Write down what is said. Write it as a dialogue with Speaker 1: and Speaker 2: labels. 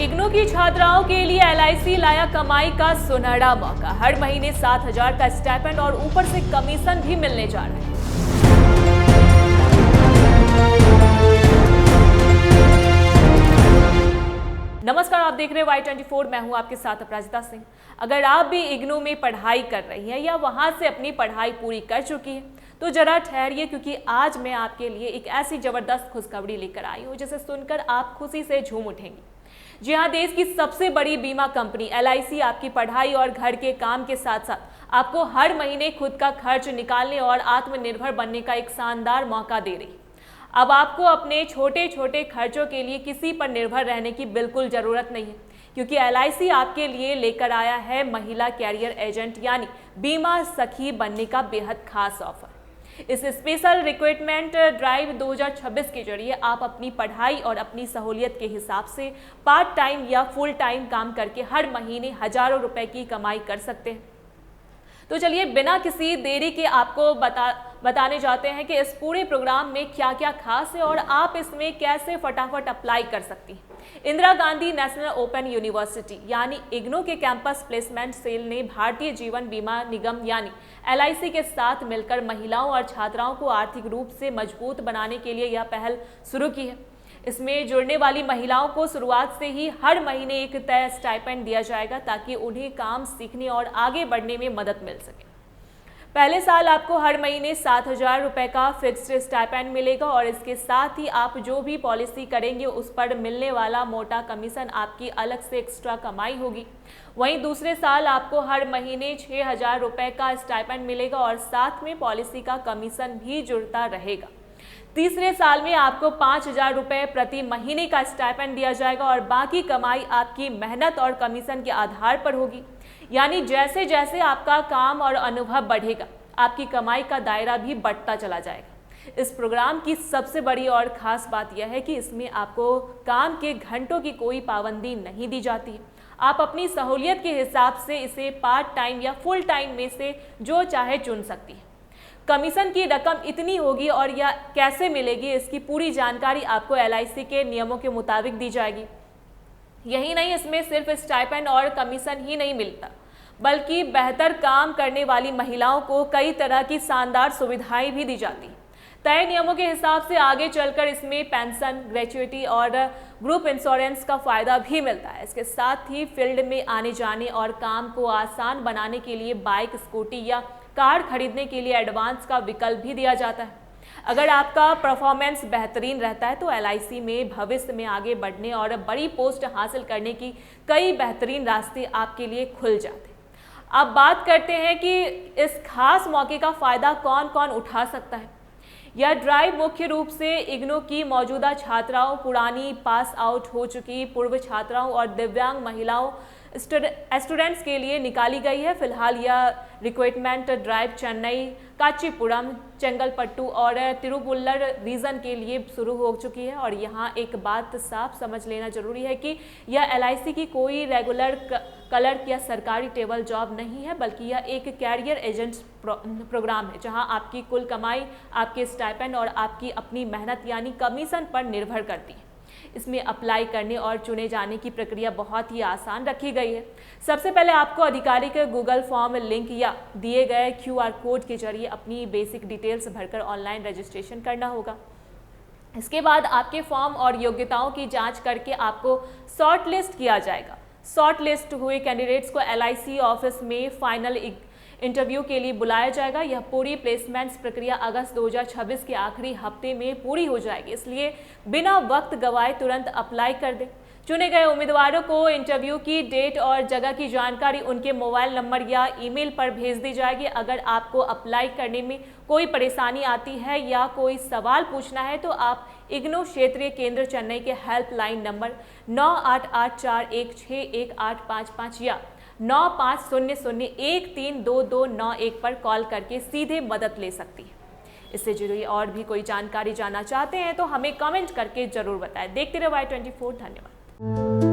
Speaker 1: इग्नू की छात्राओं के लिए एलआईसी लाया कमाई का सुनहरा मौका। हर महीने 7,000 का स्टाइपेंड और ऊपर से कमीशन भी मिलने जा रहा है। नमस्कार, आप देख रहे हैं Y24। मैं हूं आपके साथ अपराजिता सिंह। अगर आप भी इग्नू में पढ़ाई कर रही हैं या वहां से अपनी पढ़ाई पूरी कर चुकी हैं तो जरा ठहरिए, क्योंकि आज मैं आपके लिए एक ऐसी जबरदस्त खुशखबरी लेकर आई हूं जिसे सुनकर आप खुशी से झूम उठेंगी। जी हाँ, देश की सबसे बड़ी बीमा कंपनी एलआईसी आपकी पढ़ाई और घर के काम के साथ साथ आपको हर महीने खुद का खर्च निकालने और आत्मनिर्भर बनने का एक शानदार मौका दे रही। अब आपको अपने छोटे छोटे खर्चों के लिए किसी पर निर्भर रहने की बिल्कुल ज़रूरत नहीं है, क्योंकि एलआईसी आपके लिए लेकर आया है महिला कैरियर एजेंट यानी बीमा सखी बनने का बेहद खास ऑफर। इस स्पेशल रिक्रूटमेंट ड्राइव 2026 के जरिए आप अपनी पढ़ाई और अपनी सहूलियत के हिसाब से पार्ट टाइम या फुल टाइम काम करके हर महीने हजारों रुपए की कमाई कर सकते हैं। तो चलिए बिना किसी देरी के आपको बताने जाते हैं कि इस पूरे प्रोग्राम में क्या क्या खास है और आप इसमें कैसे फटाफट अप्लाई कर सकती हैं। Indira Gandhi national open university यानी इग्नू के कैंपस प्लेसमेंट सेल ने भारतीय जीवन बीमा निगम यानी एलआईसी के साथ मिलकर महिलाओं और छात्राओं को आर्थिक रूप से मजबूत बनाने के लिए यह पहल शुरू की है। इसमें जुड़ने वाली महिलाओं को शुरुआत से ही हर महीने एक तय स्टाइपेंड दिया जाएगा ताकि उन्हें काम सीखने और आगे बढ़ने में मदद मिल सके। पहले साल आपको हर महीने 7,000 रुपये का फिक्स्ड स्टाइपेंड मिलेगा और इसके साथ ही आप जो भी पॉलिसी करेंगे उस पर मिलने वाला मोटा कमीशन आपकी अलग से एक्स्ट्रा कमाई होगी। वहीं दूसरे साल आपको हर महीने 6,000 रुपये का स्टाइपेंड मिलेगा और साथ में पॉलिसी का कमीशन भी जुड़ता रहेगा। तीसरे साल में आपको 5,000 रुपये प्रति महीने का स्टाइपेंड दिया जाएगा और बाकी कमाई आपकी मेहनत और कमीशन के आधार पर होगी। यानी जैसे जैसे आपका काम और अनुभव बढ़ेगा आपकी कमाई का दायरा भी बढ़ता चला जाएगा। इस प्रोग्राम की सबसे बड़ी और ख़ास बात यह है कि इसमें आपको काम के घंटों की कोई पाबंदी नहीं दी जाती है। आप अपनी सहूलियत के हिसाब से इसे पार्ट टाइम या फुल टाइम में से जो चाहे चुन सकती है। कमीशन की रकम इतनी होगी और यह कैसे मिलेगी इसकी पूरी जानकारी आपको एलआईसी के नियमों के मुताबिक दी जाएगी। यही नहीं, इसमें सिर्फ स्टाइपेंड और कमीशन ही नहीं मिलता, बल्कि बेहतर काम करने वाली महिलाओं को कई तरह की शानदार सुविधाएं भी दी जाती हैं। तय नियमों के हिसाब से आगे चलकर इसमें पेंशन, ग्रेच्युटी और ग्रुप इंश्योरेंस का फ़ायदा भी मिलता है। इसके साथ ही फील्ड में आने जाने और काम को आसान बनाने के लिए बाइक, स्कूटी या कार खरीदने के लिए एडवांस का विकल्प भी दिया जाता है। अगर आपका परफॉर्मेंस बेहतरीन रहता है तो एलआईसी में भविष्य में आगे बढ़ने और बड़ी पोस्ट हासिल करने की कई बेहतरीन रास्ते आपके लिए खुल जाते हैं। अब बात करते हैं कि इस खास मौके का फ़ायदा कौन कौन उठा सकता है। यह ड्राइव मुख्य रूप से इग्नू की मौजूदा छात्राओं, पुरानी पास आउट हो चुकी पूर्व छात्राओं और दिव्यांग महिलाओं स्टूडेंट्स के लिए निकाली गई है। फिलहाल यह रिक्रूटमेंट ड्राइव चेन्नई, कांचीपुरम, चेंगलपट्टू और तिरुवल्लुवर रीजन के लिए शुरू हो चुकी है। और यहाँ एक बात साफ समझ लेना जरूरी है कि यह एलआईसी की कोई रेगुलर क्लर्क या सरकारी टेबल जॉब नहीं है, बल्कि यह एक कैरियर एजेंट प्रोग्राम है जहाँ आपकी कुल कमाई आपके स्टाइपेंड और आपकी अपनी मेहनत यानी कमीशन पर निर्भर करती है। इसमें अप्लाई करने और चुने जाने की प्रक्रिया बहुत ही आसान रखी गई है। सबसे पहले आपको आधिकारिक गूगल फॉर्म लिंक या दिए गए क्यूआर कोड के जरिए अपनी बेसिक डिटेल्स भरकर ऑनलाइन रजिस्ट्रेशन करना होगा। इसके बाद आपके फॉर्म और योग्यताओं की जांच करके आपको शॉर्ट लिस्ट किया जाएगा। शॉर्ट लिस्ट हुए कैंडिडेट्स को एलआईसी ऑफिस में फाइनल इंटरव्यू के लिए बुलाया जाएगा। यह पूरी प्लेसमेंट्स प्रक्रिया अगस्त 2026 के आखिरी हफ्ते में पूरी हो जाएगी, इसलिए बिना वक्त गंवाए तुरंत अप्लाई कर दें। चुने गए उम्मीदवारों को इंटरव्यू की डेट और जगह की जानकारी उनके मोबाइल नंबर या ईमेल पर भेज दी जाएगी। अगर आपको अप्लाई करने में कोई परेशानी आती है या कोई सवाल पूछना है तो आप इग्नू क्षेत्रीय केंद्र चेन्नई के हेल्पलाइन नंबर 9884161855 या 9500132291 पर कॉल करके सीधे मदद ले सकती है। इससे जुड़ी और भी कोई जानकारी जानना चाहते हैं तो हमें कमेंट करके जरूर बताएं। देखते रहो Y24। धन्यवाद।